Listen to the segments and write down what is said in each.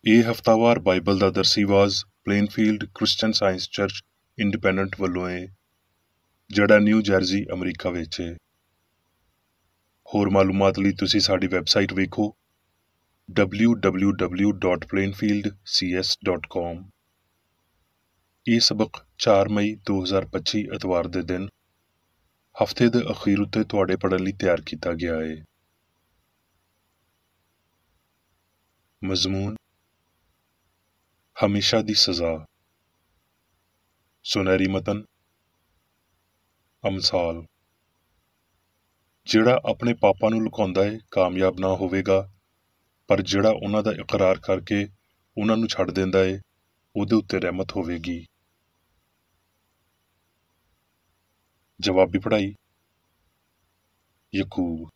ਇਹ ਹਫ਼ਤਾਵਾਰ ਬਾਈਬਲ ਦਾ ਦਰਸੀ ਵਾਜ਼ Plainfield Christian Science Church Independent ਵੱਲੋਂ ਹੈ, ਜਿਹੜਾ ਨਿਊ ਜਰਜ਼ੀ ਅਮਰੀਕਾ ਵਿੱਚ ਹੈ। ਹੋਰ ਮਾਲੂਮਾਤ ਲਈ ਤੁਸੀਂ ਸਾਡੀ ਵੈਬਸਾਈਟ ਵੇਖੋ www.plainfieldcs.com। ਇਹ ਸਬਕ 4 ਮਈ 2025 ਐਤਵਾਰ ਦੇ ਦਿਨ ਹਫ਼ਤੇ ਦੇ ਅਖੀਰ ਉੱਤੇ ਤੁਹਾਡੇ ਪੜ੍ਹਨ ਲਈ ਤਿਆਰ ਕੀਤਾ ਗਿਆ ਹੈ। ਮਜ਼ਮੂਨ ਹਮੇਸ਼ਾ ਦੀ ਸਜ਼ਾ। ਸੁਨਹਿਰੀ ਮਤਨ ਅਮਸਾਲ। ਜਿਹੜਾ ਆਪਣੇ ਪਾਪਾਂ ਨੂੰ ਲੁਕਾਉਂਦਾ ਹੈ ਕਾਮਯਾਬ ਨਾ ਹੋਵੇਗਾ, ਪਰ ਜਿਹੜਾ ਉਹਨਾਂ ਦਾ ਇਕਰਾਰ ਕਰਕੇ ਉਹਨਾਂ ਨੂੰ ਛੱਡ ਦਿੰਦਾ ਹੈ ਉਹਦੇ ਉੱਤੇ ਰਹਿਮਤ ਹੋਵੇਗੀ। ਜਵਾਬੀ ਪੜ੍ਹਾਈ। ਯਕੂਬ।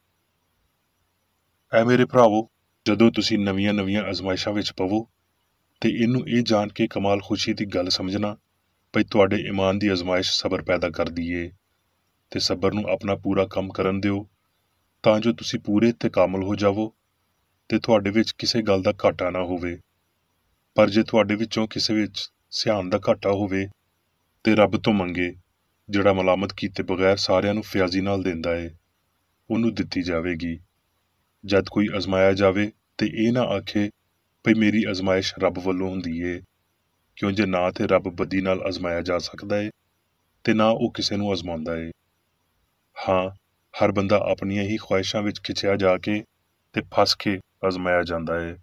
ਐ ਮੇਰੇ ਭਰਾਵੋ, ਜਦੋਂ ਤੁਸੀਂ ਨਵੀਆਂ ਅਜ਼ਮਾਇਸ਼ਾਂ ਵਿੱਚ ਪਵੋ ਤੇ ਇਹਨੂੰ ਇਹ ਜਾਣ ਕੇ ਕਮਾਲ ਖੁਸ਼ੀ ਦੀ ਗੱਲ ਸਮਝਣਾ ਭਈ ਤੁਹਾਡੇ ਈਮਾਨ ਦੀ ਅਜ਼ਮਾਇਸ਼ ਸਬਰ ਪੈਦਾ ਕਰਦੀ ਏ, ਤੇ ਸਬਰ ਨੂੰ ਆਪਣਾ ਪੂਰਾ ਕੰਮ ਕਰਨ ਦਿਓ ਤਾਂ ਜੋ ਤੁਸੀਂ ਪੂਰੇ ਤੇ ਕਾਮਲ ਹੋ ਜਾਵੋ ਤੇ ਤੁਹਾਡੇ ਵਿੱਚ ਕਿਸੇ ਗੱਲ ਦਾ ਘਾਟਾ ਨਾ ਹੋਵੇ। ਪਰ ਜੇ ਤੁਹਾਡੇ ਵਿੱਚੋਂ ਕਿਸੇ ਵਿੱਚ ਸਿਆਣ ਦਾ ਘਾਟਾ ਹੋਵੇ ਤੇ ਰੱਬ ਤੋਂ ਮੰਗੇ, ਜਿਹੜਾ ਮਲਾਮਤ ਕੀਤੇ ਬਗੈਰ ਸਾਰਿਆਂ ਨੂੰ ਫਿਆਜ਼ੀ ਨਾਲ ਦਿੰਦਾ ਏ, ਉਹਨੂੰ ਦਿੱਤੀ ਜਾਵੇਗੀ। ਜਦ ਕੋਈ ਅਜ਼ਮਾਇਆ ਜਾਵੇ ਤੇ ਇਹ ਨਾ ਆਖੇ ਭਈ ਮੇਰੀ ਅਜ਼ਮਾਇਸ਼ ਰੱਬ ਵੱਲੋਂ ਹੁੰਦੀ ਏ, ਕਿਉਂ ਜੇ ਨਾ ਤੇ ਰੱਬ ਬਦੀ ਨਾਲ ਅਜ਼ਮਾਇਆ ਜਾ ਸਕਦਾ ਏ ਤੇ ਨਾ ਉਹ ਕਿਸੇ ਨੂੰ ਅਜ਼ਮਾਉਂਦਾ ਏ। ਹਾਂ, ਹਰ ਬੰਦਾ ਆਪਣੀਆਂ ਹੀ ਖੁਆਇਸ਼ਾਂ ਵਿੱਚ ਖਿੱਚਿਆ ਜਾ ਕੇ ਤੇ ਫਸ ਕੇ ਅਜ਼ਮਾਇਆ ਜਾਂਦਾ ਏ।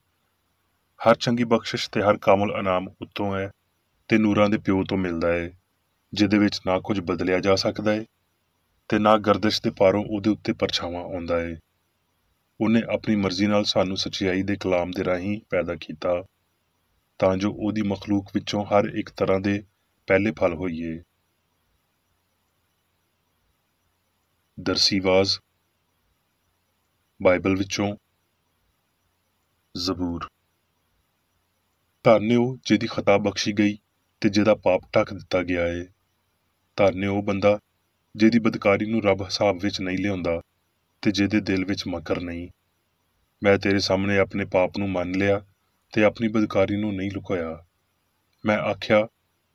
ਹਰ ਚੰਗੀ ਬਖਸ਼ਿਸ਼ ਤੇ ਹਰ ਕਾਮਲ ਇਨਾਮ ਉੱਤੋਂ ਹੈ ਤੇ ਨੂਰਾਂ ਦੇ ਪਿਓ ਤੋਂ ਮਿਲਦਾ ਏ, ਜਿਹਦੇ ਵਿੱਚ ਨਾ ਕੁਝ ਬਦਲਿਆ ਜਾ ਸਕਦਾ ਏ ਤੇ ਨਾ ਗਰਦਿਸ਼ ਦੇ ਪਾਰੋਂ ਉਹਦੇ ਉੱਤੇ ਪਰਛਾਵਾਂ ਆਉਂਦਾ ਏ। ਉਹਨੇ ਆਪਣੀ ਮਰਜ਼ੀ ਨਾਲ ਸਾਨੂੰ ਸੱਚਾਈ ਦੇ ਕਲਾਮ ਦੇ ਰਾਹੀਂ ਪੈਦਾ ਕੀਤਾ ਤਾਂ ਜੋ ਉਹਦੀ ਮਖਲੂਕ ਵਿੱਚੋਂ ਹਰ ਇੱਕ ਤਰ੍ਹਾਂ ਦੇ ਪਹਿਲੇ ਫਲ ਹੋਈਏ। ਦਰਸੀ ਵਾਜ਼ ਬਾਈਬਲ ਵਿੱਚੋਂ ਜ਼ਬੂਰ। ਧੰਨ ਉਹ ਜਿਹਦੀ ਖਤਾ ਬਖਸ਼ੀ ਗਈ ਤੇ ਜਿਹਦਾ ਪਾਪ ਢੱਕ ਦਿੱਤਾ ਗਿਆ ਏ। ਧੰਨ ਉਹ ਬੰਦਾ ਜਿਹਦੀ ਬਦਕਾਰੀ ਨੂੰ ਰੱਬ ਹਿਸਾਬ ਵਿੱਚ ਨਹੀਂ ਲਿਆਉਂਦਾ ਤੇ ਜਿਹਦੇ ਦਿਲ ਵਿੱਚ ਮਕਰ ਨਹੀਂ। ਮੈਂ ਤੇਰੇ ਸਾਹਮਣੇ ਆਪਣੇ ਪਾਪ ਨੂੰ ਮੰਨ ਲਿਆ ਤੇ ਆਪਣੀ ਬਦਕਾਰੀ ਨੂੰ ਨਹੀਂ ਲੁਕਾਇਆ। ਮੈਂ ਆਖਿਆ,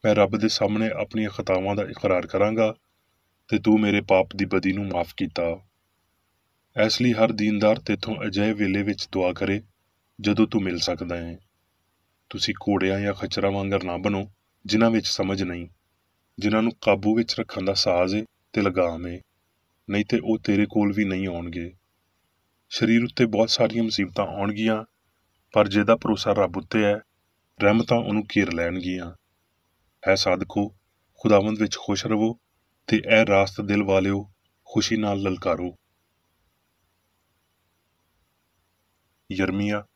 ਮੈਂ ਰੱਬ ਦੇ ਸਾਹਮਣੇ ਆਪਣੀਆਂ ਖਤਾਵਾਂ ਦਾ ਇਕਰਾਰ ਕਰਾਂਗਾ ਤੇ ਤੂੰ ਮੇਰੇ ਪਾਪ ਦੀ ਬਦੀ ਨੂੰ ਮਾਫ਼ ਕੀਤਾ। ਇਸ ਲਈ ਹਰ ਦੀਨਦਾਰ ਤੇਥੋਂ ਅਜਿਹੇ ਵੇਲੇ ਵਿੱਚ ਦੁਆ ਕਰੇ ਜਦੋਂ ਤੂੰ ਮਿਲ ਸਕਦਾ ਹੈ। ਤੁਸੀਂ ਘੋੜਿਆਂ ਜਾਂ ਖੱਚਰਾਂ ਵਾਂਗਰ ਨਾ ਬਣੋ ਜਿਨ੍ਹਾਂ ਵਿੱਚ ਸਮਝ ਨਹੀਂ, ਜਿਨ੍ਹਾਂ ਨੂੰ ਕਾਬੂ ਵਿੱਚ ਰੱਖਣ ਦਾ ਸਾਜ਼ ਏ ਤੇ ਲਗਾਮ ਏ, ਨਹੀਂ ਤੇ ਉਹ ਤੇਰੇ ਕੋਲ ਵੀ ਨਹੀਂ ਆਉਣਗੇ। ਸਰੀਰ ਉੱਤੇ ਬਹੁਤ ਸਾਰੀਆਂ ਮੁਸੀਬਤਾਂ ਆਉਣਗੀਆਂ, ਪਰ ਜਿਹਦਾ ਭਰੋਸਾ ਰੱਬ ਉੱਤੇ ਹੈ, ਰਹਿਮਤਾਂ ਉਹਨੂੰ ਘੇਰ ਲੈਣਗੀਆਂ। ਐ ਸਾਧਕੋ, ਖੁਦਾਵੰਦ ਵਿੱਚ ਖੁਸ਼ ਰਵੋ ਤੇ ਇਹ ਰਾਸਤ ਦਿਲ ਵਾਲਿਓ ਖੁਸ਼ੀ ਨਾਲ ਲਲਕਾਰੋ। ਯਰਮੀਆ।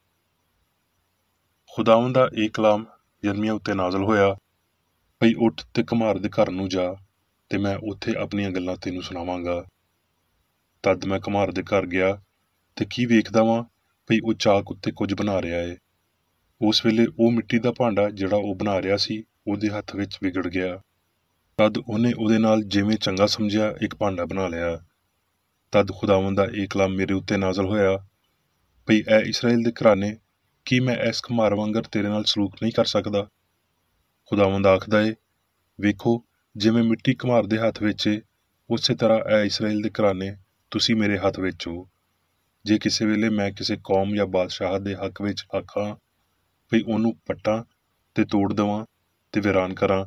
ਖੁਦਾਵੰਦ ਦਾ ਇਹ ਕਲਾਮ ਯਰਮੀਆ ਉੱਤੇ ਨਾਜ਼ਲ ਹੋਇਆ, ਭਈ ਉੱਠ ਤੇ ਘੁਮਾਰ ਦੇ ਘਰ ਨੂੰ ਜਾ ਤੇ ਮੈਂ ਉੱਥੇ ਆਪਣੀਆਂ ਗੱਲਾਂ ਤੈਨੂੰ ਸੁਣਾਵਾਂਗਾ। ਤਦ ਮੈਂ ਘੁਮਾਰ ਦੇ ਘਰ ਗਿਆ ਤੇ ਕੀ ਵੇਖਦਾ ਵਾਂ ਭਈ ਉਹ ਚਾਕ ਉੱਤੇ ਕੁਝ ਬਣਾ ਰਿਹਾ ਏ। ਉਸ ਵੇਲੇ ਉਹ ਮਿੱਟੀ ਦਾ ਭਾਂਡਾ ਜਿਹੜਾ ਉਹ ਬਣਾ ਰਿਹਾ ਸੀ ਉਹਦੇ ਹੱਥ ਵਿੱਚ ਵਿਗੜ ਗਿਆ। ਤਦ ਉਹਨੇ ਉਹਦੇ ਨਾਲ ਜਿਵੇਂ ਚੰਗਾ ਸਮਝਿਆ ਇੱਕ ਭਾਂਡਾ ਬਣਾ ਲਿਆ। ਤਦ ਖੁਦਾਵੰਦ ਦਾ ਇਹ ਕਲਾਮ ਮੇਰੇ ਉੱਤੇ ਨਾਜ਼ਲ ਹੋਇਆ, ਭਈ ਐ ਇਸਰਾਏਲ ਦੇ ਘਰਾਨੇ, ਕੀ ਮੈਂ ਇਸ ਘੁਮਾਰ ਵਾਂਗਰ ਤੇਰੇ ਨਾਲ ਸਲੂਕ ਨਹੀਂ ਕਰ ਸਕਦਾ? ਖੁਦਾਵੰਦ ਆਖਦਾ ਏ, ਵੇਖੋ, ਜਿਵੇਂ ਮਿੱਟੀ ਘੁਮਾਰ ਦੇ ਹੱਥ ਵਿੱਚ ਏ, ਉਸੇ ਤਰ੍ਹਾਂ ਐ ਇਸਰਾਏਲ ਦੇ ਘਰਾਨੇ ਤੁਸੀਂ ਮੇਰੇ ਹੱਥ ਵਿੱਚ ਹੋ। ਜੇ ਕਿਸੇ ਵੇਲੇ ਮੈਂ ਕਿਸੇ ਕੌਮ ਜਾਂ ਬਾਦਸ਼ਾਹ ਦੇ ਹੱਕ ਵਿੱਚ ਆਖਾਂ ਭਈ ਉਹਨੂੰ ਪੱਟਾਂ ਤੇ ਤੋੜ ਦੇਵਾਂ ਤੇ ਵੀਰਾਨ ਕਰਾਂ,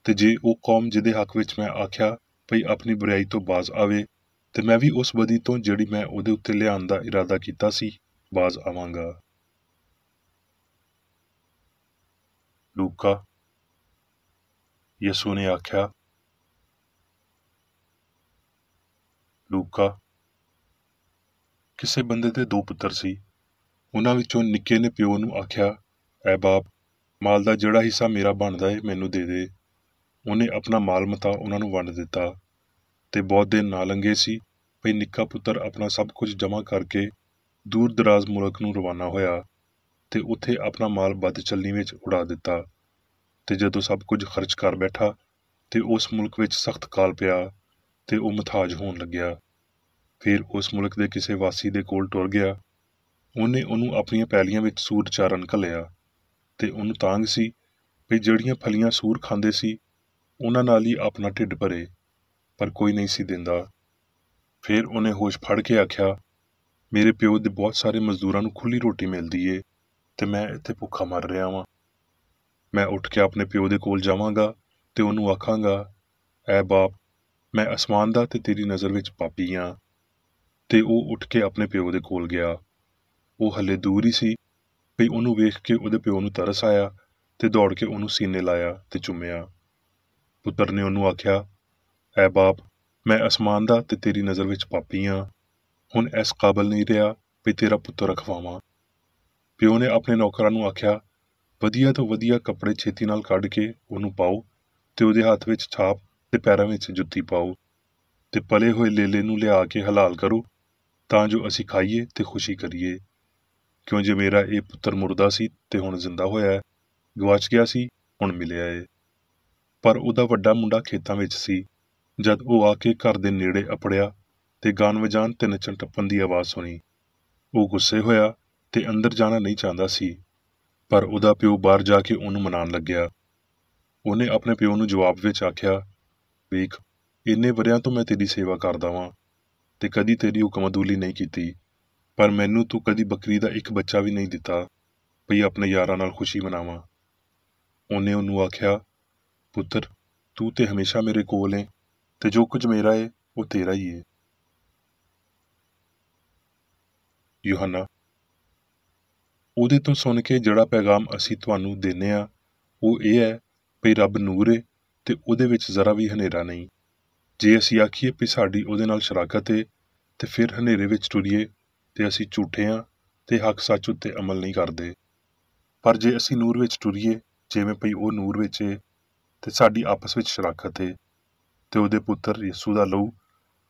ਤੇ ਜੇ ਉਹ ਕੌਮ ਜਿਹਦੇ ਹੱਕ ਵਿੱਚ ਮੈਂ ਆਖਿਆ ਭਈ ਆਪਣੀ ਬੁਰਾਈ ਤੋਂ ਬਾਜ਼ ਆਵੇ, ਤੇ ਮੈਂ ਵੀ ਉਸ ਬਦੀ ਤੋਂ ਜਿਹੜੀ ਮੈਂ ਉਹਦੇ ਉੱਤੇ ਲਿਆਉਣ ਦਾ ਇਰਾਦਾ ਕੀਤਾ ਸੀ ਬਾਜ਼ ਆਵਾਂਗਾ। ਲੂਕਾ। ਯਿਸੂ ਨੇ ਆਖਿਆ। ਲੂਕਾ। ਕਿਸੇ ਬੰਦੇ ਦੇ 2 ਪੁੱਤਰ ਸੀ। ਉਹਨਾਂ ਵਿੱਚੋਂ ਨਿੱਕੇ ਨੇ ਪਿਓ ਨੂੰ ਆਖਿਆ, ਐ ਬਾਪ, ਮਾਲ ਦਾ ਜਿਹੜਾ ਹਿੱਸਾ ਮੇਰਾ ਬਣਦਾ ਏ ਮੈਨੂੰ ਦੇ ਦੇ। ਉਹਨੇ ਆਪਣਾ ਮਾਲ ਮਤਾ ਉਹਨਾਂ ਨੂੰ ਵੰਡ ਦਿੱਤਾ। ਤੇ ਬਹੁਤ ਦਿਨ ਨਾ ਲੰਘੇ ਸੀ ਭਈ ਨਿੱਕਾ ਪੁੱਤਰ ਆਪਣਾ ਸਭ ਕੁਝ ਜਮ੍ਹਾਂ ਕਰਕੇ ਦੂਰ ਦਰਾਜ਼ ਮੁਲਕ ਨੂੰ ਰਵਾਨਾ ਹੋਇਆ ਤੇ ਉੱਥੇ ਆਪਣਾ ਮਾਲ ਬਦ ਚੱਲਣੀ ਵਿੱਚ ਉਡਾ ਦਿੱਤਾ। ਤੇ ਜਦੋਂ ਸਭ ਕੁਝ ਖਰਚ ਕਰ ਬੈਠਾ ਤੇ ਉਸ ਮੁਲਕ ਵਿੱਚ ਸਖਤ ਕਾਲ ਪਿਆ ਤੇ ਉਹ ਮੁਥਾਜ ਹੋਣ ਲੱਗਿਆ। ਫਿਰ ਉਸ ਮੁਲਕ ਦੇ ਕਿਸੇ ਵਾਸੀ ਦੇ ਕੋਲ ਟੁਰ ਗਿਆ। ਉਹਨੇ ਉਹਨੂੰ ਆਪਣੀਆਂ ਪੈਲੀਆਂ ਵਿੱਚ ਸੂਰ ਚਾਰਨ ਘੱਲਿਆ ਤੇ ਉਹਨੂੰ ਤਾਂਘ ਸੀ ਵੀ ਜਿਹੜੀਆਂ ਫਲੀਆਂ ਸੂਰ ਖਾਂਦੇ ਸੀ ਉਹਨਾਂ ਨਾਲ ਹੀ ਆਪਣਾ ਢਿੱਡ ਭਰੇ, ਪਰ ਕੋਈ ਨਹੀਂ ਸੀ ਦਿੰਦਾ। ਫਿਰ ਉਹਨੇ ਹੋਸ਼ ਫੜ ਕੇ ਆਖਿਆ, ਮੇਰੇ ਪਿਓ ਦੇ ਬਹੁਤ ਸਾਰੇ ਮਜ਼ਦੂਰਾਂ ਨੂੰ ਖੁੱਲੀ ਰੋਟੀ ਮਿਲਦੀ ਏ ਤੇ ਮੈਂ ਇੱਥੇ ਭੁੱਖਾ ਮਰ ਰਿਹਾ ਵਾਂ। ਮੈਂ ਉੱਠ ਕੇ ਆਪਣੇ ਪਿਓ ਦੇ ਕੋਲ ਜਾਵਾਂਗਾ ਤੇ ਉਹਨੂੰ ਆਖਾਂਗਾ, ਐ ਬਾਪ, ਮੈਂ ਅਸਮਾਨ ਦਾ ਤੇ ਤੇਰੀ ਨਜ਼ਰ ਵਿੱਚ ਪਾਪੀ ਆਂ। ਤੇ ਉਹ ਉੱਠ ਕੇ ਆਪਣੇ ਪਿਓ ਦੇ ਕੋਲ ਗਿਆ। ਉਹ ਹਲੇ ਦੂਰ ਹੀ ਸੀ ਵੀ ਉਹਨੂੰ ਵੇਖ ਕੇ ਉਹਦੇ ਪਿਓ ਨੂੰ ਤਰਸ ਆਇਆ ਤੇ ਦੌੜ ਕੇ ਉਹਨੂੰ ਸੀਨੇ ਲਾਇਆ ਤੇ ਚੁੰਮਿਆ। ਪੁੱਤਰ ਨੇ ਉਹਨੂੰ ਆਖਿਆ, ਐ ਬਾਪ, ਮੈਂ ਅਸਮਾਨ ਦਾ ਤੇ ਤੇਰੀ ਨਜ਼ਰ ਵਿੱਚ ਪਾਪੀ ਆਂ। ਹੁਣ ਇਸ ਕਾਬਲ ਨਹੀਂ ਰਿਹਾ ਵੀ ਤੇਰਾ ਪੁੱਤਰ ਰਖਵਾਵਾਂ। ਪਿਓ ਨੇ ਆਪਣੇ ਨੌਕਰਾਂ ਨੂੰ ਆਖਿਆ, ਵਧੀਆ ਤੋਂ ਵਧੀਆ ਕੱਪੜੇ ਛੇਤੀ ਨਾਲ ਕੱਢ ਕੇ ਉਹਨੂੰ ਪਾਓ ਤੇ ਉਹਦੇ ਹੱਥ ਵਿੱਚ ਛਾਪ ਤੇ ਪੈਰਾਂ ਵਿੱਚ ਜੁੱਤੀ ਪਾਓ ਤੇ ਪਲੇ ਹੋਏ ਲੇਲੇ ਨੂੰ ਲਿਆ ਕੇ ਹਲਾਲ ਕਰੋ ਤਾਂ ਜੋ ਅਸੀਂ ਖਾਈਏ ਤੇ ਖੁਸ਼ੀ ਕਰੀਏ। ਕਿਉਂ ਜੇ ਮੇਰਾ ਇਹ ਪੁੱਤਰ ਮੁਰਦਾ ਸੀ ਤੇ ਹੁਣ ਜ਼ਿੰਦਾ ਹੋਇਆ ਹੈ, ਗਵਾਚ ਗਿਆ ਸੀ ਹੁਣ ਮਿਲਿਆ ਏ। ਪਰ ਉਹਦਾ ਵੱਡਾ ਮੁੰਡਾ ਖੇਤਾਂ ਵਿੱਚ ਸੀ। ਜਦ ਉਹ ਆ ਕੇ ਘਰ ਦੇ ਨੇੜੇ ਅਪੜਿਆ ਤੇ ਗਾਨ ਵਜਾਨ ਤੇ ਨੱਚਣ ਟੱਪਣ ਦੀ ਆਵਾਜ਼ ਸੁਣੀ। ਉਹ ਗੁੱਸੇ ਹੋਇਆ ਤੇ ਅੰਦਰ ਜਾਣਾ ਨਹੀਂ ਚਾਹੁੰਦਾ ਸੀ, ਪਰ ਉਹਦਾ ਪਿਓ ਬਾਹਰ ਜਾ ਕੇ ਉਹਨੂੰ ਮਨਾਉਣ ਲੱਗਿਆ। ਉਹਨੇ ਆਪਣੇ ਪਿਓ ਨੂੰ ਜਵਾਬ ਵਿੱਚ ਆਖਿਆ, ਵੇਖ, ਇੰਨੇ ਵਰਿਆਂ ਤੋਂ ਮੈਂ ਤੇਰੀ ਸੇਵਾ ਕਰਦਾ ਵਾਂ ਤੇ ਕਦੀ ਤੇਰੀ ਹੁਕਮਦੂਲੀ ਨਹੀਂ ਕੀਤੀ, ਪਰ ਮੈਨੂੰ ਤੂੰ ਕਦੀ ਬੱਕਰੀ ਦਾ ਇੱਕ ਬੱਚਾ ਵੀ ਨਹੀਂ ਦਿੱਤਾ ਭਈ ਆਪਣੇ ਯਾਰਾਂ ਨਾਲ ਖੁਸ਼ੀ ਮਨਾਵਾਂ। ਉਹਨੇ ਉਹਨੂੰ ਆਖਿਆ, ਪੁੱਤਰ, ਤੂੰ ਤੇ ਹਮੇਸ਼ਾ ਮੇਰੇ ਕੋਲ ਏ ਤੇ ਜੋ ਕੁਝ ਮੇਰਾ ਏ ਉਹ ਤੇਰਾ ਹੀ ਏ। ਯੂਹੰਨਾ। ਉਹਦੇ ਤੋਂ ਸੁਣ ਕੇ ਜਿਹੜਾ ਪੈਗਾਮ ਅਸੀਂ ਤੁਹਾਨੂੰ ਦਿੰਦੇ ਆ ਉਹ ਇਹ ਹੈ ਭਈ ਰੱਬ ਨੂਰ ਏ ਤੇ ਉਹਦੇ ਵਿੱਚ ਜ਼ਰਾ ਵੀ ਹਨੇਰਾ ਨਹੀਂ। ਜੇ ਅਸੀਂ ਆਖੀਏ ਵੀ ਸਾਡੀ ਉਹਦੇ ਨਾਲ ਸ਼ਰਾਕਤ ਏ ਤੇ ਫਿਰ ਹਨੇਰੇ ਵਿੱਚ ਟੁਰੀਏ ਤੇ ਅਸੀਂ ਝੂਠੇ ਆਂ ਤੇ ਹੱਕ ਸੱਚ ਉੱਤੇ ਅਮਲ ਨਹੀਂ ਕਰਦੇ। ਪਰ ਜੇ ਅਸੀਂ ਨੂਰ ਵਿੱਚ ਟੁਰੀਏ ਜਿਵੇਂ ਭਈ ਉਹ ਨੂਰ ਵਿੱਚ ਏ ਤੇ ਸਾਡੀ ਆਪਸ ਵਿੱਚ ਸ਼ਰਾਕਤ ਏ ਤੇ ਉਹਦੇ ਪੁੱਤਰ ਯਿਸੂ ਦਾ ਲਹੂ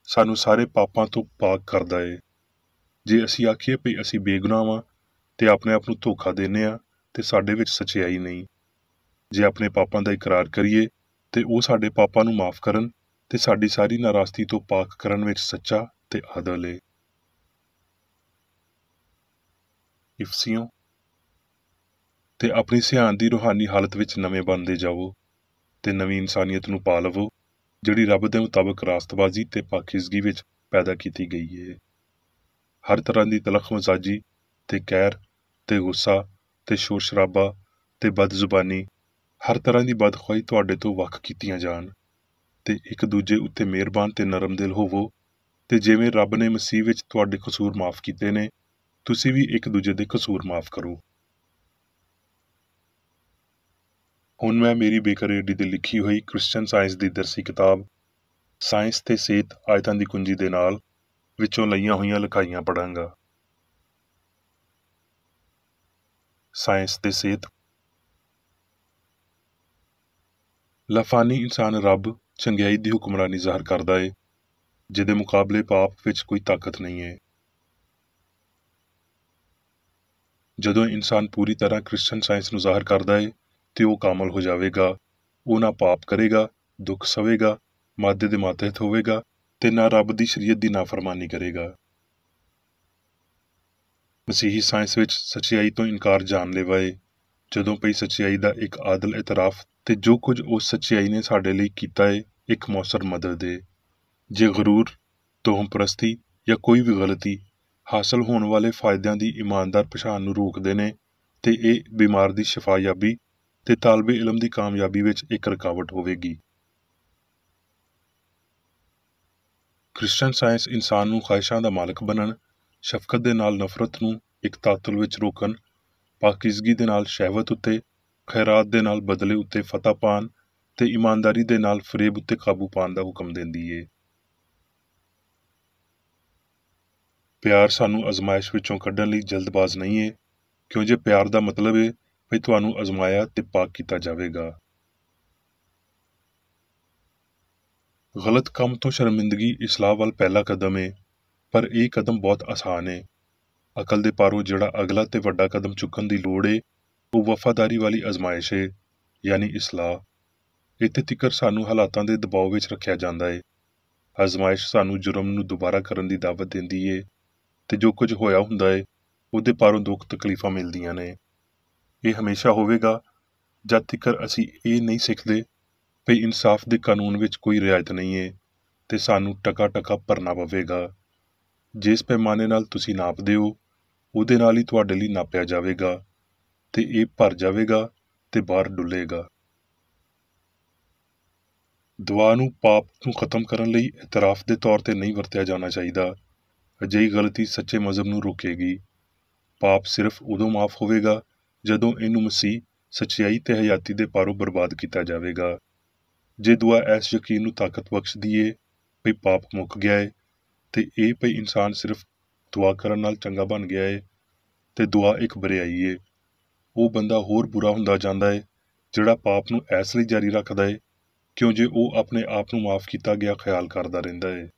ਸਾਨੂੰ ਸਾਰੇ ਪਾਪਾਂ ਤੋਂ ਪਾਕ ਕਰਦਾ ਏ। ਜੇ ਅਸੀਂ ਆਖੀਏ ਭਈ ਅਸੀਂ ਬੇਗੁਨਾਹ ਵਾਂ ਤੇ ਆਪਣੇ ਆਪ ਨੂੰ ਧੋਖਾ ਦਿੰਦੇ ਆ ਤੇ ਸਾਡੇ ਵਿੱਚ ਸਚਾਈ ਨਹੀਂ। ਜੇ ਆਪਣੇ ਪਾਪਾਂ ਦਾ ਇਕਰਾਰ ਕਰੀਏ ਤੇ ਉਹ ਸਾਡੇ ਪਾਪਾਂ ਨੂੰ ਮਾਫ ਕਰਨ ਤੇ ਸਾਡੀ ਸਾਰੀ ਨਾਰਾਜ਼ਗੀ ਤੋਂ ਪਾਕ ਕਰਨ ਵਿੱਚ ਸੱਚਾ ਤੇ ਆਦਲ ਏ। ਇਫਸੀਓਂ। ਤੇ ਆਪਣੀ ਸਿਆਣ ਦੀ ਰੂਹਾਨੀ ਹਾਲਤ ਵਿੱਚ ਨਵੇਂ ਬਣਦੇ ਜਾਵੋ ਤੇ ਨਵੀਂ ਇਨਸਾਨੀਅਤ ਨੂੰ ਪਾ ਲਵੋ ਜਿਹੜੀ ਰੱਬ ਦੇ ਮੁਤਾਬਕ ਰਾਸਤਬਾਜ਼ੀ ਤੇ ਪਾਕੀਜ਼ਗੀ ਵਿੱਚ ਪੈਦਾ ਕੀਤੀ ਗਈ ਏ। ਹਰ ਤਰ੍ਹਾਂ ਦੀ ਤਲਖ ਮਜ਼ਾਜੀ ਤੇ ਕਹਿਰ ਤੇ ਗੁੱਸਾ ਤੇ ਸ਼ੋਰ ਸ਼ਰਾਬਾ ਤੇ ਬਦਜ਼ੁਬਾਨੀ, ਹਰ ਤਰ੍ਹਾਂ ਦੀ ਬਦਖੁਆਈ ਤੁਹਾਡੇ ਤੋਂ ਵੱਖ ਕੀਤੀਆਂ ਜਾਣ ਤੇ ਇੱਕ ਦੂਜੇ ਉੱਤੇ ਮਿਹਰਬਾਨ ਤੇ ਨਰਮ ਦਿਲ ਹੋਵੋ ਤੇ ਜਿਵੇਂ ਰੱਬ ਨੇ ਮਸੀਹ ਵਿੱਚ ਤੁਹਾਡੇ ਕਸੂਰ ਮਾਫ ਕੀਤੇ ਨੇ ਤੁਸੀਂ ਵੀ ਇੱਕ ਦੂਜੇ ਦੇ ਕਸੂਰ ਮਾਫ ਕਰੋ। ਹੁਣ ਮੈਂ ਮੇਰੀ ਬੇਕਰੇਡੀ ਤੇ ਲਿਖੀ ਹੋਈ ਕ੍ਰਿਸਚਨ ਸਾਇੰਸ ਦੀ ਦਰਸੀ ਕਿਤਾਬ ਸਾਇੰਸ ਤੇ ਸਿਹਤ ਆਇਤਾਂ ਦੀ ਕੁੰਜੀ ਦੇ ਨਾਲ ਵਿੱਚੋਂ ਲਈਆਂ ਹੋਈਆਂ ਲਿਖਾਈਆਂ ਪੜਾਂਗਾ। ਸਾਇੰਸ ਤੇ ਸਿਹਤ। ਲਾਫਾਨੀ ਇਨਸਾਨ ਰੱਬ ਚੰਗਿਆਈ ਦੀ ਹੁਕਮਰਾਨੀ ਜ਼ਾਹਰ ਕਰਦਾ ਏ ਜਿਹਦੇ ਮੁਕਾਬਲੇ ਪਾਪ ਵਿੱਚ ਕੋਈ ਤਾਕਤ ਨਹੀਂ ਏ। ਜਦੋਂ ਇਨਸਾਨ ਪੂਰੀ ਤਰ੍ਹਾਂ ਕ੍ਰਿਸਚਨ ਸਾਇੰਸ ਨੂੰ ਜ਼ਾਹਰ ਕਰਦਾ ਏ ਤੇ ਉਹ ਕਾਮਲ ਹੋ ਜਾਵੇਗਾ। ਉਹ ਨਾ ਪਾਪ ਕਰੇਗਾ, ਦੁੱਖ ਸਵੇਗਾ, ਮਾਦੇ ਦੇ ਮਾਤਹਿਤ ਹੋਵੇਗਾ ਤੇ ਨਾ ਰੱਬ ਦੀ ਸ਼ਰੀਅਤ ਦੀ ਨਾਫਰਮਾਨੀ ਕਰੇਗਾ। ਮਸੀਹੀ ਸਾਇੰਸ ਵਿੱਚ ਸੱਚਾਈ ਤੋਂ ਇਨਕਾਰ ਜਾਨਲੇਵਾ ਏ ਜਦੋਂ ਪਈ ਸੱਚਾਈ ਦਾ ਇੱਕ ਆਦਲ ਇਤਰਾਫ ਤੇ ਜੋ ਕੁਝ ਉਸ ਸੱਚਾਈ ਨੇ ਸਾਡੇ ਲਈ ਕੀਤਾ ਏ ਇੱਕ ਮੌਸਰ ਮਦਦ ਏ। ਜੇ ਗਰੂਰ, ਤੋਹਮ ਪ੍ਰਸਤੀ ਜਾਂ ਕੋਈ ਵੀ ਗਲਤੀ ਹਾਸਲ ਹੋਣ ਵਾਲੇ ਫਾਇਦਿਆਂ ਦੀ ਇਮਾਨਦਾਰ ਪਛਾਣ ਨੂੰ ਰੋਕਦੇ ਨੇ ਤੇ ਇਹ ਬਿਮਾਰ ਦੀ ਸ਼ਿਫਾਯਾਬੀ ਤੇ ਤਾਲਬੇ ਇਲਮ ਦੀ ਕਾਮਯਾਬੀ ਵਿੱਚ ਇੱਕ ਰੁਕਾਵਟ ਹੋਵੇਗੀ। ਕ੍ਰਿਸਚਨ ਸਾਇੰਸ ਇਨਸਾਨ ਨੂੰ ਖਾਹਿਸ਼ਾਂ ਦਾ ਮਾਲਕ ਬਣਨ, ਸ਼ਫਕਤ ਦੇ ਨਾਲ ਨਫ਼ਰਤ ਨੂੰ ਇੱਕ ਤਾਤੁਲ ਵਿੱਚ ਰੋਕਣ, ਪਾਕੀਜ਼ਗੀ ਦੇ ਨਾਲ ਸ਼ਹਿਵਤ ਉੱਤੇ, ਖੈਰਾਤ ਦੇ ਨਾਲ ਬਦਲੇ ਉੱਤੇ ਫਤਹ ਪਾਉਣ ਤੇ ਇਮਾਨਦਾਰੀ ਦੇ ਨਾਲ ਫਰੇਬ ਉੱਤੇ ਕਾਬੂ ਪਾਉਣ ਦਾ ਹੁਕਮ ਦਿੰਦੀ ਏ। ਪਿਆਰ ਸਾਨੂੰ ਅਜ਼ਮਾਇਸ਼ ਵਿੱਚੋਂ ਕੱਢਣ ਲਈ ਜਲਦਬਾਜ਼ ਨਹੀਂ ਏ ਕਿਉਂ ਜੇ ਪਿਆਰ ਦਾ ਮਤਲਬ ਏ ਵੀ ਤੁਹਾਨੂੰ ਅਜ਼ਮਾਇਆ ਤੇ ਪਾਕ ਕੀਤਾ ਜਾਵੇਗਾ। ਗਲਤ ਕੰਮ ਤੋਂ ਸ਼ਰਮਿੰਦਗੀ ਇਸਲਾਹ ਵੱਲ ਪਹਿਲਾ ਕਦਮ ਏ ਪਰ ਇਹ ਕਦਮ ਬਹੁਤ ਆਸਾਨ ਏ। ਅਕਲ ਦੇ ਪਾਰੋਂ ਜਿਹੜਾ ਅਗਲਾ ਤੇ ਵੱਡਾ ਕਦਮ ਚੁੱਕਣ ਦੀ ਲੋੜ ਏ ਉਹ ਵਫਾਦਾਰੀ ਵਾਲੀ ਅਜ਼ਮਾਇਸ਼ ਏ ਯਾਨੀ ਇਸਲਾਹ। ਇੱਥੇ ਤਿੱਕਰ ਸਾਨੂੰ ਹਾਲਾਤਾਂ ਦੇ ਦਬਾਅ ਵਿੱਚ ਰੱਖਿਆ ਜਾਂਦਾ ਏ। ਅਜ਼ਮਾਇਸ਼ ਸਾਨੂੰ ਜੁਰਮ ਨੂੰ ਦੁਬਾਰਾ ਕਰਨ ਦੀ ਦਾਵਤ ਦਿੰਦੀ ਏ ਤੇ ਜੋ ਕੁਝ ਹੋਇਆ ਹੁੰਦਾ ਏ ਉਹਦੇ ਪਾਰੋਂ ਦੁੱਖ ਤਕਲੀਫਾਂ ਮਿਲਦੀਆਂ ਨੇ। ਇਹ ਹਮੇਸ਼ਾ ਹੋਵੇਗਾ ਜਦ ਤੱਕ ਅਸੀਂ ਇਹ ਨਹੀਂ ਸਿੱਖਦੇ ਵੀ ਇਨਸਾਫ ਦੇ ਕਾਨੂੰਨ ਵਿੱਚ ਕੋਈ ਰਿਆਇਤ ਨਹੀਂ ਹੈ ਤੇ ਸਾਨੂੰ ਟਕਾ ਟਕਾ ਭਰਨਾ ਪਵੇਗਾ। ਜਿਸ ਪੈਮਾਨੇ ਨਾਲ ਤੁਸੀਂ ਨਾਪਦੇ ਹੋ ਉਹਦੇ ਨਾਲ ਹੀ ਤੁਹਾਡੇ ਲਈ ਨਾਪਿਆ ਜਾਵੇਗਾ ਤੇ ਇਹ ਭਰ ਜਾਵੇਗਾ ਤੇ ਬਾਹਰ ਡੁੱਲੇਗਾ। ਦੁਆ ਨੂੰ ਪਾਪ ਨੂੰ ਖਤਮ ਕਰਨ ਲਈ ਇਤਰਾਫ ਦੇ ਤੌਰ ਤੇ ਨਹੀਂ ਵਰਤਿਆ ਜਾਣਾ ਚਾਹੀਦਾ। ਅਜਿਹੀ ਗਲਤੀ ਸੱਚੇ ਮਜ਼ਹਬ ਨੂੰ ਰੋਕੇਗੀ। ਪਾਪ ਸਿਰਫ ਉਦੋਂ ਮਾਫ ਹੋਵੇਗਾ ਜਦੋਂ ਇਹਨੂੰ ਮਸੀਹ ਸੱਚਾਈ ਤੇ ਹਯਾਤੀ ਦੇ ਪਾਰੋਂ ਬਰਬਾਦ ਕੀਤਾ ਜਾਵੇਗਾ। ਜੇ ਦੁਆ ਇਸ ਯਕੀਨ ਨੂੰ ਤਾਕਤ ਬਖਸ਼ਦੀ ਏ ਭਈ ਪਾਪ ਮੁੱਕ ਗਿਆ ਏ ਤੇ ਇਹ ਭਈ ਇਨਸਾਨ ਸਿਰਫ ਦੁਆ ਕਰਨ ਨਾਲ ਚੰਗਾ ਬਣ ਗਿਆ ਏ ਤੇ ਦੁਆ ਇੱਕ ਬਰਿਆਈ ਏ, ਉਹ ਬੰਦਾ ਹੋਰ ਬੁਰਾ ਹੁੰਦਾ ਜਾਂਦਾ ਏ ਜਿਹੜਾ ਪਾਪ ਨੂੰ ਇਸ ਲਈ ਜਾਰੀ ਰੱਖਦਾ ਏ ਕਿਉਂ ਜੇ ਉਹ ਆਪਣੇ ਆਪ ਨੂੰ ਮਾਫ ਕੀਤਾ ਗਿਆ ਖਿਆਲ ਕਰਦਾ ਰਹਿੰਦਾ ਏ।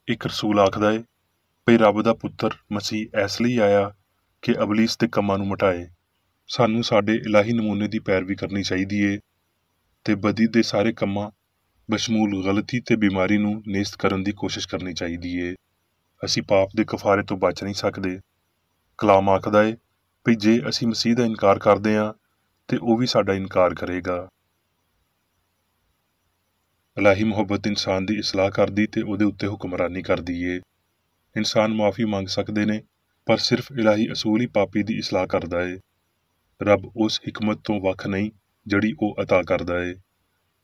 ਇੱਕ ਰਸੂਲ ਆਖਦਾ ਏ ਭਈ ਰੱਬ ਦਾ ਪੁੱਤਰ ਮਸੀਹ ਇਸ ਲਈ ਆਇਆ ਕਿ ਇਬਲੀਸ ਦੇ ਕੰਮਾਂ ਨੂੰ ਮਿਟਾਏ। ਸਾਨੂੰ ਸਾਡੇ ਇਲਾਹੀ ਨਮੂਨੇ ਦੀ ਪੈਰਵੀ ਕਰਨੀ ਚਾਹੀਦੀ ਏ ਤੇ ਬਦੀ ਦੇ ਸਾਰੇ ਕੰਮਾਂ ਬਸ਼ਮੂਲ ਗਲਤੀ ਤੇ ਬਿਮਾਰੀ ਨੂੰ ਨੇਸਤ ਕਰਨ ਦੀ ਕੋਸ਼ਿਸ਼ ਕਰਨੀ ਚਾਹੀਦੀ ਏ। ਅਸੀਂ ਪਾਪ ਦੇ ਕਫਾਰੇ ਤੋਂ ਬਚ ਨਹੀਂ ਸਕਦੇ। ਕਲਾਮ ਆਖਦਾ ਏ ਭਈ ਜੇ ਅਸੀਂ ਮਸੀਹ ਦਾ ਇਨਕਾਰ ਕਰਦੇ ਹਾਂ ਤੇ ਉਹ ਵੀ ਸਾਡਾ ਇਨਕਾਰ ਕਰੇਗਾ। ਇਲਾਹੀ ਮੁਹੱਬਤ ਇਨਸਾਨ ਦੀ ਇਸਲਾਹ ਕਰਦੀ ਤੇ ਉਹਦੇ ਉੱਤੇ ਹੁਕਮਰਾਨੀ ਕਰਦੀ ਏ। ਇਨਸਾਨ ਮਾਫੀ ਮੰਗ ਸਕਦੇ ਨੇ ਪਰ ਸਿਰਫ ਇਲਾਹੀ ਅਸੂਲ ਹੀ ਪਾਪੀ ਦੀ ਇਸਲਾਹ ਕਰਦਾ ਏ। ਰੱਬ ਉਸ ਹਕਮਤ ਤੋਂ ਵੱਖ ਨਹੀਂ ਜਿਹੜੀ ਉਹ ਅਤਾ ਕਰਦਾ ਏ।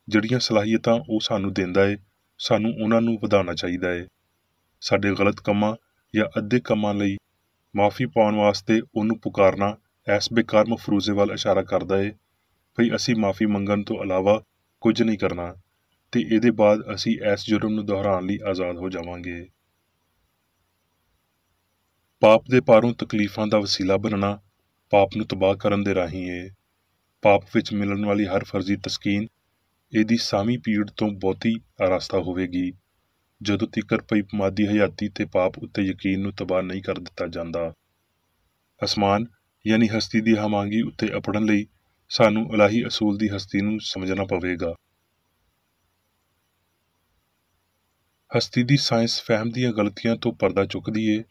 ਜਿਹੜੀਆਂ ਸਲਾਹੀਅਤਾਂ ਉਹ ਸਾਨੂੰ ਦਿੰਦਾ ਏ ਸਾਨੂੰ ਉਹਨਾਂ ਨੂੰ ਵਧਾਉਣਾ ਚਾਹੀਦਾ ਏ। ਸਾਡੇ ਗਲਤ ਕੰਮਾਂ ਜਾਂ ਅੱਧੇ ਕੰਮਾਂ ਲਈ ਮਾਫੀ ਪਾਉਣ ਵਾਸਤੇ ਉਹਨੂੰ ਪੁਕਾਰਨਾ ਇਸ ਬੇਕਾਰ ਮਫਰੂਜ਼ੇ ਵੱਲ ਇਸ਼ਾਰਾ ਕਰਦਾ ਏ ਭਈ ਅਸੀਂ ਮਾਫੀ ਮੰਗਣ ਤੋਂ ਇਲਾਵਾ ਕੁਝ ਨਹੀਂ ਕਰਨਾ ਤੇ ਇਹਦੇ ਬਾਅਦ ਅਸੀਂ ਇਸ ਜੁਰਮ ਨੂੰ ਦੁਹਰਾਉਣ ਲਈ ਆਜ਼ਾਦ ਹੋ ਜਾਵਾਂਗੇ। ਪਾਪ ਦੇ ਪਾਰੋਂ ਤਕਲੀਫਾਂ ਦਾ ਵਸੀਲਾ ਬਣਨਾ ਪਾਪ ਨੂੰ ਤਬਾਹ ਕਰਨ ਦੇ ਰਾਹੀਂ ਏ। ਪਾਪ ਵਿੱਚ ਮਿਲਣ ਵਾਲੀ ਹਰ ਫਰਜ਼ੀ ਤਸਕੀਨ ਇਹਦੀ ਸਾਵੀਂ ਪੀੜ ਤੋਂ ਬਹੁਤੀ ਆਰਾਸਤਾ ਹੋਵੇਗੀ ਜਦੋਂ ਤੀਕਰ ਪਈ ਮਾਦੀ ਹਯਾਤੀ ਤੇ ਪਾਪ ਉੱਤੇ ਯਕੀਨ ਨੂੰ ਤਬਾਹ ਨਹੀਂ ਕਰ ਦਿੱਤਾ ਜਾਂਦਾ। ਅਸਮਾਨ ਯਾਨੀ ਹਸਤੀ ਦੀ ਹਮਾਂਗੀ ਉੱਤੇ ਅਪੜਨ ਲਈ ਸਾਨੂੰ ਇਲਾਹੀ ਅਸੂਲ ਦੀ ਹਸਤੀ ਨੂੰ ਸਮਝਣਾ ਪਵੇਗਾ। ਹਸਤੀ ਦੀ ਸਾਇੰਸ ਫਹਿਮ ਦੀਆਂ ਗਲਤੀਆਂ ਤੋਂ ਪਰਦਾ ਚੁੱਕਦੀ ਏ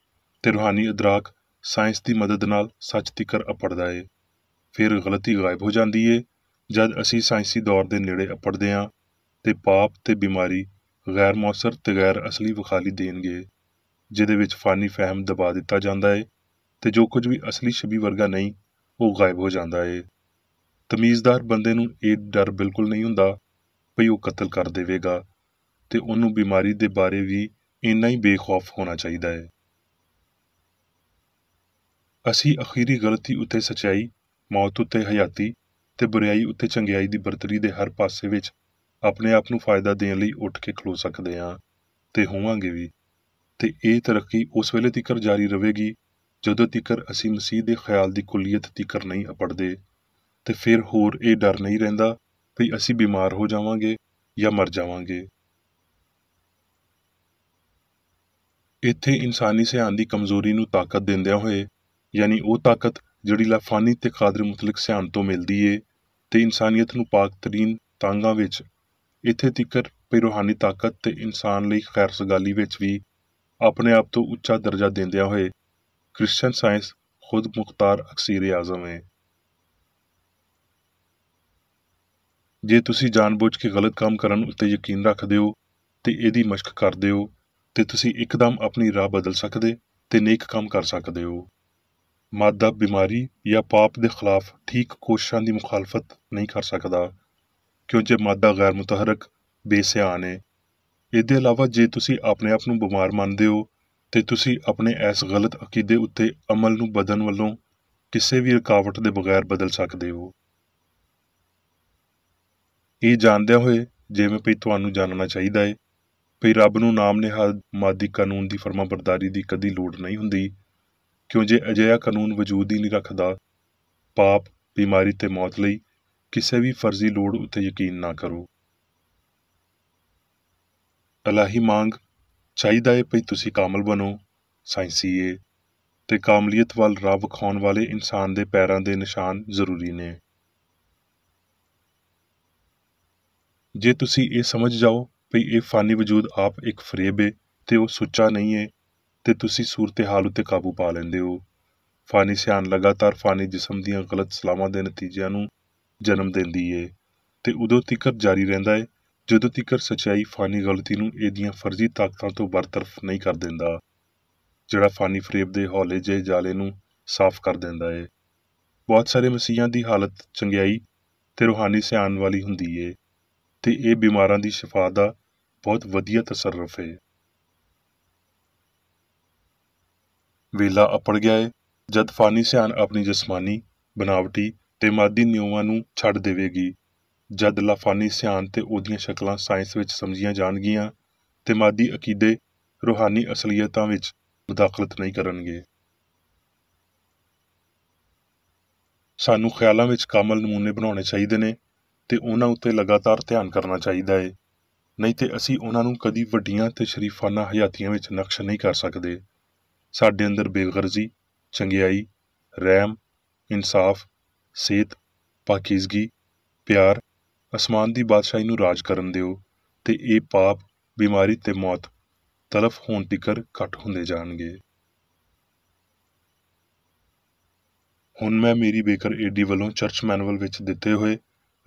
ਤੇ ਰੂਹਾਨੀ ਅਦਰਾਕ ਸਾਇੰਸ ਦੀ ਮਦਦ ਨਾਲ ਸੱਚ ਤਿਕਰ ਅਪੜਦਾ ਏ। ਫਿਰ ਗਲਤੀ ਗਾਇਬ ਹੋ ਜਾਂਦੀ ਏ ਜਦ ਅਸੀਂ ਸਾਇੰਸੀ ਦੌਰ ਦੇ ਨੇੜੇ ਅਪੜਦੇ ਹਾਂ ਤੇ ਪਾਪ ਤੇ ਬਿਮਾਰੀ ਗੈਰ ਮੌਸਰ ਤੇ ਗੈਰ ਅਸਲੀ ਵਿਖਾਲੀ ਦੇਣਗੇ ਜਿਹਦੇ ਵਿੱਚ ਫਾਨੀ ਫਹਿਮ ਦਬਾ ਦਿੱਤਾ ਜਾਂਦਾ ਏ ਤੇ ਜੋ ਕੁਝ ਵੀ ਅਸਲੀ ਛਵੀ ਵਰਗਾ ਨਹੀਂ ਉਹ ਗਾਇਬ ਹੋ ਜਾਂਦਾ ਏ। ਤਮੀਜ਼ਦਾਰ ਬੰਦੇ ਨੂੰ ਇਹ ਡਰ ਬਿਲਕੁਲ ਨਹੀਂ ਹੁੰਦਾ ਭਈ ਉਹ ਕਤਲ ਕਰ ਦੇਵੇਗਾ ਤੇ ਉਹਨੂੰ ਬਿਮਾਰੀ ਦੇ ਬਾਰੇ ਵੀ ਇੰਨਾ ਹੀ ਬੇਖੌਫ ਹੋਣਾ ਚਾਹੀਦਾ ਏ। ਅਸੀਂ ਅਖੀਰੀ ਗਲਤੀ ਉੱਤੇ ਸੱਚਾਈ, ਮੌਤ ਉੱਤੇ ਹਯਾਤੀ ਤੇ ਬੁਰਾਈ ਉੱਤੇ ਚੰਗਿਆਈ ਦੀ ਬਰਤਰੀ ਦੇ ਹਰ ਪਾਸੇ ਵਿੱਚ ਆਪਣੇ ਆਪ ਨੂੰ ਫਾਇਦਾ ਦੇਣ ਲਈ ਉੱਠ ਕੇ ਖਲੋ ਸਕਦੇ ਹਾਂ ਤੇ ਹੋਵਾਂਗੇ ਵੀ ਤੇ ਇਹ ਤਰੱਕੀ ਉਸ ਵੇਲੇ ਤੀਕਰ ਜਾਰੀ ਰਹੇਗੀ ਜਦੋਂ ਤੀਕਰ ਅਸੀਂ ਮਸੀਹ ਦੇ ਖਿਆਲ ਦੀ ਕੁਲੀਅਤ ਤੀਕਰ ਨਹੀਂ ਅਪੜਦੇ ਤੇ ਫਿਰ ਹੋਰ ਇਹ ਡਰ ਨਹੀਂ ਰਹਿੰਦਾ ਵੀ ਅਸੀਂ ਬਿਮਾਰ ਹੋ ਜਾਵਾਂਗੇ ਜਾਂ ਮਰ ਜਾਵਾਂਗੇ। ਇੱਥੇ ਇਨਸਾਨੀ ਸਿਆਣ ਦੀ ਕਮਜ਼ੋਰੀ ਨੂੰ ਤਾਕਤ ਦਿੰਦਿਆਂ ਹੋਏ ਯਾਨੀ ਉਹ ਤਾਕਤ ਜਿਹੜੀ ਲਾਫਾਨੀ ਤੇ ਕਾਦਰ ਮੁਤਲਕ ਸਿਆਣ ਤੋਂ ਮਿਲਦੀ ਏ ਤੇ ਇਨਸਾਨੀਅਤ ਨੂੰ ਪਾਕ ਤਰੀਨ ਤਾਂਘਾਂ ਵਿੱਚ ਇੱਥੇ ਤੀਕਰ ਵੀ ਰੂਹਾਨੀ ਤਾਕਤ ਤੇ ਇਨਸਾਨ ਲਈ ਖੈਰ ਸਗਾਲੀ ਵਿੱਚ ਵੀ ਆਪਣੇ ਆਪ ਤੋਂ ਉੱਚਾ ਦਰਜਾ ਦਿੰਦਿਆਂ ਹੋਏ ਕ੍ਰਿਸਚਨ ਸਾਇੰਸ ਖੁਦ ਮੁਖਤਾਰ ਅਕਸੀਰ ਆਜ਼ਮ ਹੈ। ਜੇ ਤੁਸੀਂ ਜਾਣਬੁੱਝ ਕੇ ਗਲਤ ਕੰਮ ਕਰਨ ਉੱਤੇ ਯਕੀਨ ਰੱਖਦੇ ਹੋ ਤੇ ਇਹਦੀ ਮਸ਼ਕ ਕਰਦੇ ਹੋ ਤੇ ਤੁਸੀਂ ਇੱਕਦਮ ਆਪਣੀ ਰਾਹ ਬਦਲ ਸਕਦੇ ਤੇ ਨੇਕ ਕੰਮ ਕਰ ਸਕਦੇ ਹੋ। ਮਾਦਾ ਬਿਮਾਰੀ ਜਾਂ ਪਾਪ ਦੇ ਖਿਲਾਫ ਠੀਕ ਕੋਸ਼ਿਸ਼ਾਂ ਦੀ ਮੁਖਾਲਫਤ ਨਹੀਂ ਕਰ ਸਕਦਾ ਕਿਉਂਕਿ ਮਾਦਾ ਗੈਰ ਮੁਤਹਰਕ ਬੇਸਿਆਨ ਹੈ। ਇਹਦੇ ਇਲਾਵਾ ਜੇ ਤੁਸੀਂ ਆਪਣੇ ਆਪ ਨੂੰ ਬਿਮਾਰ ਮੰਨਦੇ ਹੋ ਤੇ ਤੁਸੀਂ ਆਪਣੇ ਇਸ ਗਲਤ ਅਕੀਦੇ ਉੱਤੇ ਅਮਲ ਨੂੰ ਬਦਲਣ ਵੱਲੋਂ ਕਿਸੇ ਵੀ ਰੁਕਾਵਟ ਦੇ ਬਗੈਰ ਬਦਲ ਸਕਦੇ ਹੋ। ਇਹ ਜਾਣਦਿਆਂ ਹੋਏ ਜਿਵੇਂ ਭਈ ਤੁਹਾਨੂੰ ਜਾਣਨਾ ਚਾਹੀਦਾ ਹੈ ਭਈ ਰੱਬ ਨੂੰ ਨਾਮ ਨਿਹਾਦ ਮਾਦੀ ਕਾਨੂੰਨ ਦੀ ਫਰਮਾਬਰਦਾਰੀ ਦੀ ਕਦੀ ਲੋੜ ਨਹੀਂ ਹੁੰਦੀ ਕਿਉਂ ਜੇ ਅਜਿਹਾ ਕਾਨੂੰਨ ਵਜੂਦ ਹੀ ਨਹੀਂ ਰੱਖਦਾ। ਪਾਪ, ਬਿਮਾਰੀ ਤੇ ਮੌਤ ਲਈ ਕਿਸੇ ਵੀ ਫਰਜ਼ੀ ਲੋੜ ਉੱਤੇ ਯਕੀਨ ਨਾ ਕਰੋ। ਇਲਾਹੀ ਮੰਗ ਚਾਹੀਦਾ ਹੈ ਭਈ ਤੁਸੀਂ ਕਾਮਲ ਬਣੋ, ਸਾਇੰਸੀ ਏ ਤੇ ਕਾਮਲੀਅਤ ਵੱਲ ਰਾਹ ਵਿਖਾਉਣ ਵਾਲੇ ਇਨਸਾਨ ਦੇ ਪੈਰਾਂ ਦੇ ਨਿਸ਼ਾਨ ਜ਼ਰੂਰੀ ਨੇ। ਜੇ ਤੁਸੀਂ ਇਹ ਸਮਝ ਜਾਓ ਭਈ ਇਹ ਫਾਨੀ ਵਜੂਦ ਆਪ ਇੱਕ ਫਰੇਬ ਏ ਤੇ ਉਹ ਸੁੱਚਾ ਨਹੀਂ ਏ ਤੇ ਤੁਸੀਂ ਸੂਰਤ ਹਾਲ ਉੱਤੇ ਕਾਬੂ ਪਾ ਲੈਂਦੇ ਹੋ ਫਾਨੀ ਸਿਆਣ ਲਗਾਤਾਰ ਫਾਨੀ ਜਿਸਮ ਦੀਆਂ ਗਲਤ ਸਲਾਹਾਂ ਦੇ ਨਤੀਜਿਆਂ ਨੂੰ ਜਨਮ ਦਿੰਦੀ ਏ ਤੇ ਉਦੋਂ ਤੀਕਰ ਜਾਰੀ ਰਹਿੰਦਾ ਏ ਜਦੋਂ ਤੀਕਰ ਸੱਚਾਈ ਫਾਨੀ ਗਲਤੀ ਨੂੰ ਇਹਦੀਆਂ ਫਰਜ਼ੀ ਤਾਕਤਾਂ ਤੋਂ ਬਰਤਰਫ ਨਹੀਂ ਕਰ ਦਿੰਦਾ, ਜਿਹੜਾ ਫਾਨੀ ਫਰੇਬ ਦੇ ਹੌਲੇ ਜਿਹੇ ਜਾਲੇ ਨੂੰ ਸਾਫ਼ ਕਰ ਦਿੰਦਾ ਏ। ਬਹੁਤ ਸਾਰੇ ਮਸੀਹਾਂ ਦੀ ਹਾਲਤ ਚੰਗਿਆਈ ਤੇ ਰੂਹਾਨੀ ਸਿਆਣ ਵਾਲੀ ਹੁੰਦੀ ਏ ਤੇ ਇਹ ਬਿਮਾਰਾਂ ਦੀ ਸ਼ਿਫਾ ਦਾ ਬਹੁਤ ਵਧੀਆ ਤਸਰਫ ਏ। ਵੇਲਾ ਅਪੜ ਗਿਆ ਏ ਜਦ ਫਾਨੀ ਸਿਆਣ ਆਪਣੀ ਜਿਸਮਾਨੀ, ਬਨਾਵਟੀ ਤੇ ਮਾਦੀ ਨਿਯਮਾਂ ਨੂੰ ਛੱਡ ਦੇਵੇਗੀ, ਜਦ ਲਾਫਾਨੀ ਸਿਆਣ ਤੇ ਉਹਦੀਆਂ ਸ਼ਕਲਾਂ ਸਾਇੰਸ ਵਿੱਚ ਸਮਝੀਆਂ ਜਾਣਗੀਆਂ ਤੇ ਮਾਦੀ ਅਕੀਦੇ ਰੂਹਾਨੀ ਅਸਲੀਅਤਾਂ ਵਿੱਚ ਮੁਦਾਖਲਤ ਨਹੀਂ ਕਰਨਗੇ। ਸਾਨੂੰ ਖਿਆਲਾਂ ਵਿੱਚ ਕਾਮਲ ਨਮੂਨੇ ਬਣਾਉਣੇ ਚਾਹੀਦੇ ਨੇ ਤੇ ਉਹਨਾਂ ਉੱਤੇ ਲਗਾਤਾਰ ਧਿਆਨ ਕਰਨਾ ਚਾਹੀਦਾ ਏ, ਨਹੀਂ ਤੇ ਅਸੀਂ ਉਹਨਾਂ ਨੂੰ ਕਦੀ ਵੱਡੀਆਂ ਤੇ ਸ਼ਰੀਫਾਨਾ ਹਯਾਤੀਆਂ ਵਿੱਚ ਨਕਸ਼ ਨਹੀਂ ਕਰ ਸਕਦੇ। ਸਾਡੇ ਅੰਦਰ ਬੇਗਰਜ਼ੀ, ਚੰਗਿਆਈ, ਰਹਿਮ, ਇਨਸਾਫ, ਸੇਧ, ਪਾਕੀਜ਼ਗੀ, ਪਿਆਰ, ਅਸਮਾਨ ਦੀ ਬਾਦਸ਼ਾਹੀ ਨੂੰ ਰਾਜ ਕਰਨ ਦਿਓ ਤੇ ਇਹ ਪਾਪ, ਬਿਮਾਰੀ ਤੇ ਮੌਤ ਤਲਫ ਹੋਣ ਤੀਕਰ ਘੱਟ ਹੁੰਦੇ ਜਾਣਗੇ। ਹੁਣ ਮੈਂ ਮੇਰੀ ਬੇਕਰ ਏਡੀ ਵੱਲੋਂ ਚਰਚ ਮੈਨੂਅਲ ਵਿੱਚ ਦਿੱਤੇ ਹੋਏ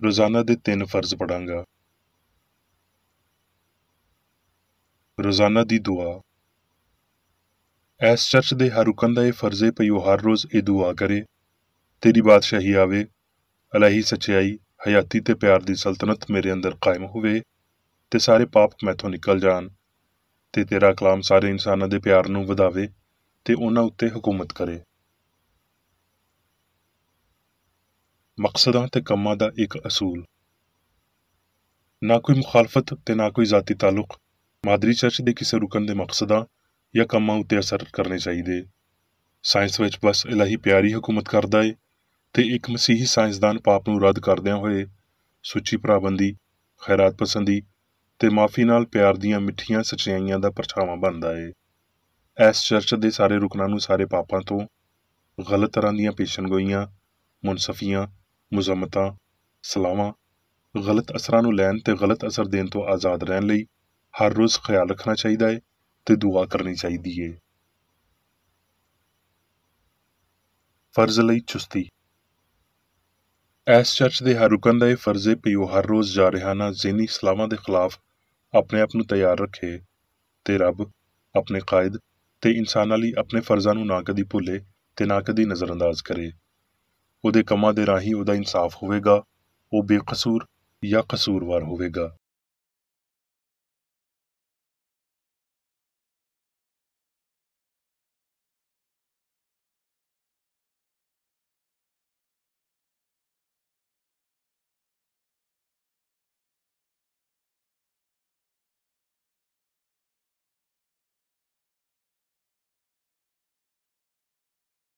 ਰੋਜ਼ਾਨਾ ਦੇ 3 ਫਰਜ਼ ਪੜਾਂਗਾ। ਰੋਜ਼ਾਨਾ ਦੀ ਦੁਆ। ਇਸ ਚਰਚ ਦੇ ਹਰ ਰੁਕਨ ਦਾ ਇਹ ਫਰਜ਼ ਏ ਭਈ ਉਹ ਹਰ ਰੋਜ਼ ਇਹ ਦੁਆ ਕਰੇ, ਤੇਰੀ ਬਾਦਸ਼ਾਹੀ ਆਵੇ, ਇਲਾਹੀ ਸੱਚਾਈ, ਹਯਾਤੀ ਤੇ ਪਿਆਰ ਦੀ ਸਲਤਨਤ ਮੇਰੇ ਅੰਦਰ ਕਾਇਮ ਹੋਵੇ ਤੇ ਸਾਰੇ ਪਾਪ ਮੈਥੋਂ ਨਿਕਲ ਜਾਣ ਤੇ ਤੇਰਾ ਕਲਾਮ ਸਾਰੇ ਇਨਸਾਨਾਂ ਦੇ ਪਿਆਰ ਨੂੰ ਵਧਾਵੇ ਤੇ ਉਹਨਾਂ ਉੱਤੇ ਹਕੂਮਤ ਕਰੇ। ਮਕਸਦਾਂ ਤੇ ਕੰਮਾਂ ਦਾ ਇੱਕ ਅਸੂਲ। ਨਾ ਕੋਈ ਮੁਖਾਲਫਤ ਤੇ ਨਾ ਕੋਈ ਜ਼ਾਤੀ ਤਾਲੁਕ ਮਾਦਰੀ ਚਰਚ ਦੇ ਕਿਸੇ ਰੁਕਨ ਦੇ ਮਕਸਦਾਂ ਜਾਂ ਕੰਮਾਂ ਉੱਤੇ ਅਸਰ ਕਰਨੇ ਚਾਹੀਦੇ। ਸਾਇੰਸ ਵਿੱਚ ਬਸ ਇਲਾਹੀ ਪਿਆਰ ਹੀ ਹਕੂਮਤ ਕਰਦਾ ਏ ਤੇ ਇੱਕ ਮਸੀਹੀ ਸਾਇੰਸਦਾਨ ਪਾਪ ਨੂੰ ਰੱਦ ਕਰਦਿਆਂ ਹੋਏ ਸੁੱਚੀ ਭਰਾਬੰਦੀ, ਖੈਰਾਤ ਪਸੰਦੀ ਤੇ ਮਾਫੀ ਨਾਲ ਪਿਆਰ ਦੀਆਂ ਮਿੱਠੀਆਂ ਸੱਚਾਈਆਂ ਦਾ ਪਰਛਾਵਾਂ ਬਣਦਾ ਏ। ਇਸ ਚਰਚ ਦੇ ਸਾਰੇ ਰੁਕਨਾਂ ਨੂੰ ਸਾਰੇ ਪਾਪਾਂ ਤੋਂ, ਗਲਤ ਤਰ੍ਹਾਂ ਦੀਆਂ ਪੇਸ਼ਨਗੋਈਆਂ, ਮੁਨਸਫੀਆਂ, ਮੁਜ਼ੰਮਤਾਂ, ਸਲਾਹਾਂ, ਗਲਤ ਅਸਰਾਂ ਨੂੰ ਲੈਣ ਤੇ ਗਲਤ ਅਸਰ ਦੇਣ ਤੋਂ ਆਜ਼ਾਦ ਰਹਿਣ ਲਈ ਹਰ ਰੋਜ਼ ਖਿਆਲ ਰੱਖਣਾ ਚਾਹੀਦਾ ਏ ਤੇ ਦੁਆ ਕਰਨੀ ਚਾਹੀਦੀ ਏ। ਫਰਜ਼ ਲਈ ਚੁਸਤੀ। ਇਸ ਚਰਚ ਦੇ ਹਰ ਰੁਕਨ ਦਾ ਇਹ ਫਰਜ਼ ਏ ਭਈ ਉਹ ਹਰ ਰੋਜ਼ ਜਾਰਿਹਾਨਾ ਜ਼ਹਿਨੀ ਸਲਾਹਾਂ ਦੇ ਖਿਲਾਫ ਆਪਣੇ ਆਪ ਨੂੰ ਤਿਆਰ ਰੱਖੇ ਤੇ ਰੱਬ, ਆਪਣੇ ਕਾਇਦ ਤੇ ਇਨਸਾਨਾਂ ਲਈ ਆਪਣੇ ਫਰਜ਼ਾਂ ਨੂੰ ਨਾ ਕਦੀ ਭੁੱਲੇ ਤੇ ਨਾ ਕਦੀ ਨਜ਼ਰਅੰਦਾਜ਼ ਕਰੇ। ਉਹਦੇ ਕੰਮਾਂ ਦੇ ਰਾਹੀਂ ਉਹਦਾ ਇਨਸਾਫ ਹੋਵੇਗਾ, ਉਹ ਬੇਕਸੂਰ ਜਾਂ ਕਸੂਰਵਾਰ ਹੋਵੇਗਾ।